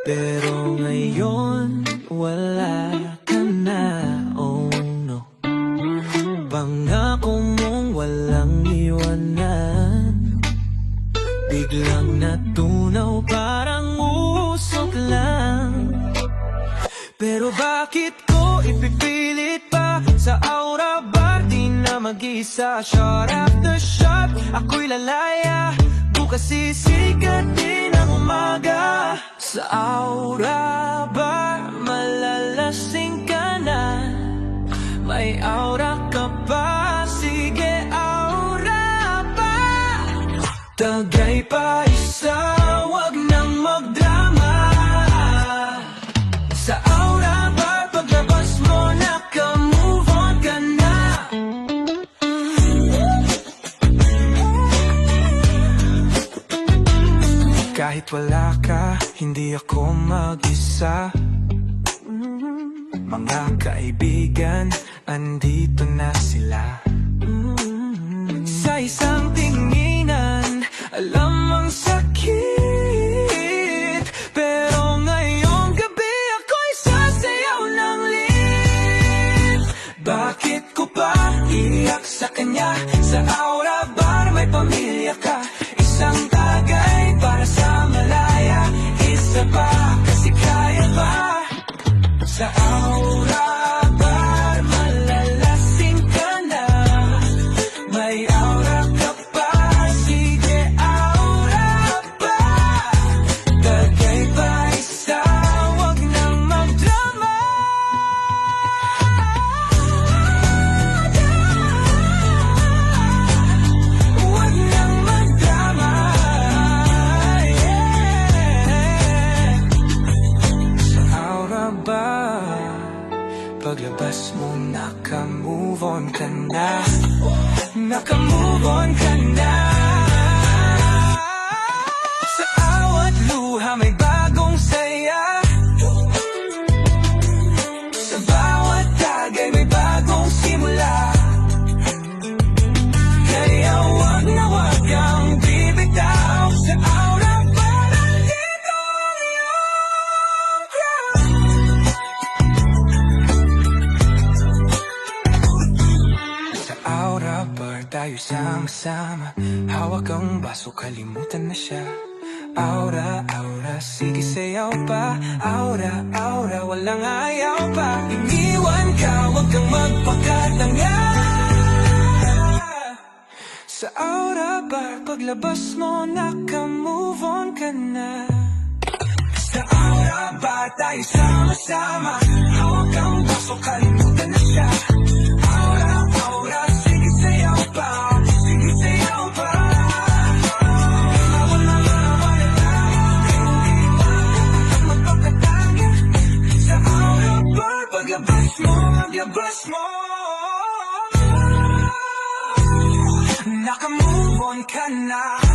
Pero ngayon, wala ka na, oh no. Pangako mong walang iwanan, biglang natunaw parang usok lang. Pero bakit ko ipipilit pa? Sa Aura Bar, di na mag-isa. Shot after shot, ako'y lalaya. Bukas sisikat din ang umaga. Sa Aura Bar, malalasing ka na. May aura ka pa, sige aura pa. Tagay pa isa, wag nang magdrama. Sa Aura Bar, paglabas mo naka-move on ka na. Kahit wala ka, hindi ako mag-isa. Mga kaibigan, andito na sila. Sa isang tinginan, alam ang sakit. Pero ngayong gabi ako'y sasayaw ng lit. Bakit ko pa iiyak sa kanya? Sa Aura Bar may pamilya ka. Isang tagay para sa malaya. Isa pa kasi kaya pa. Sa Aura Bar, malalasing ka na. May aura ka pa, sige aura pa. Tagay pa isa, wag nang magdrama. Wag nang magdrama, yeah. Sa Aura Bar, paglabas mo naka-move on ka na. Naka-move on ka na. Sa awat luha may bagong saya. Sa bawat tagay may bagong simula. Kaya wag na wag kang bibitaw. Sa Aura Bar, andito ang iyong crowd. Sa Aura Bar tayo sama-sama. Hawak ang baso, kalimutan na siya. Aura, aura, sige sayaw pa. Aura, aura, walang ayaw pa. Iniwan ka, wag kang magpakatanga. Sa Aura Bar, paglabas mo naka-move on ka na. Sa Aura Bar tayo sama-sama. Hawak ang baso, kalimutan na siya. Aura, aura, sige sayaw pa. Sige sayaw pa. Sa Aura Bar, paglabas mo, paglabas mo. Naka-move on ka na.